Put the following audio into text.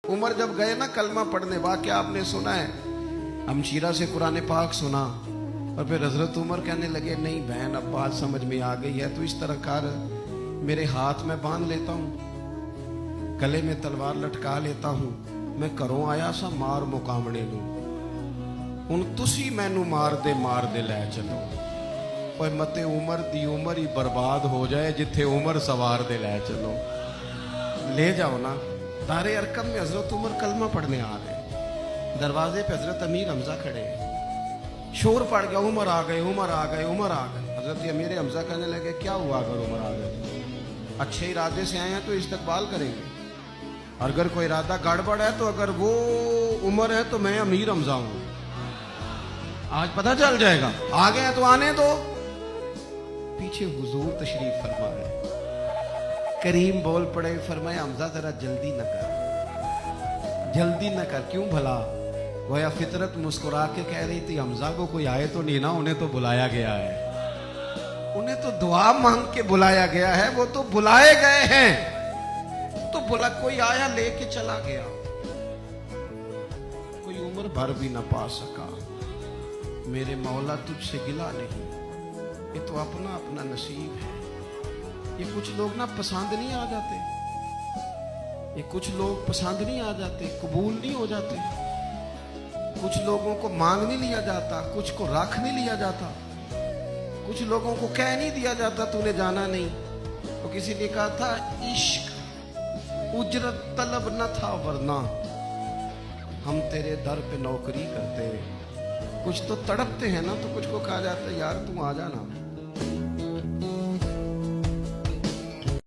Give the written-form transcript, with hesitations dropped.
उमर जब गए ना कलमा पढ़ने, वाकया आपने सुना है, हमशीरा से कुरान पाक सुना और फिर हजरत उमर कहने लगे नहीं बहन अब बात समझ में आ गई है, तो इस तरह कर, मेरे हाथ में बांध लेता हूँ, गले में तलवार लटका लेता हूँ, मैं घरों आया सा मार मुकामने नू, हुण तुसी मैनू मार दे लै चलो। ओए मते उमर दी उमर ही बर्बाद हो जाए जिथे उमर सवार दे लै चलो, ले जाओ ना। दारे अरकम में हजरत उमर कलमा पढ़ने आ गए, दरवाजे पे हजरत अमीर हमजा खड़े हैं, शोर पड़ गया, उमर आ गए उमर आ गए उमर आ गए। हजरत अमीर हमजा कहने लगे क्या हुआ अगर उमर आ गए, अच्छे इरादे से आए हैं तो इस्तकबाल करेंगे, और अगर कोई इरादा गड़बड़ है तो अगर वो उमर है तो मैं अमीर हमजा हूं, आज पता चल जाएगा, आ गए तो आने दो। पीछे हुजूर तशरीफ फरमा है, करीम बोल पड़े, फरमाया हमजा जरा जल्दी न कर, जल्दी न कर। क्यों भला? गोया फितरत मुस्कुरा के कह रही थी हमजा को कोई आए तो नहीं ना, उन्हें तो बुलाया गया है, उन्हें तो दुआ मांग के बुलाया गया है, वो तो बुलाए गए हैं, तो बुला कोई आया लेके चला गया, कोई उम्र भर भी ना पा सका। मेरे मौला तुझसे गिला नहीं, ये तो अपना अपना नसीब है। ये कुछ लोग ना पसंद नहीं आ जाते, ये कुछ लोग पसंद नहीं आ जाते, कबूल नहीं हो जाते, कुछ लोगों को मांग नहीं लिया जाता, कुछ को रख नहीं लिया जाता, कुछ लोगों को कह नहीं दिया जाता तूने जाना नहीं। तो किसी ने कहा था इश्क उजरत तलब न था वरना हम तेरे दर पे नौकरी करते। कुछ तो तड़पते हैं ना, तो कुछ को कहा जाता है यार तू आ जाना।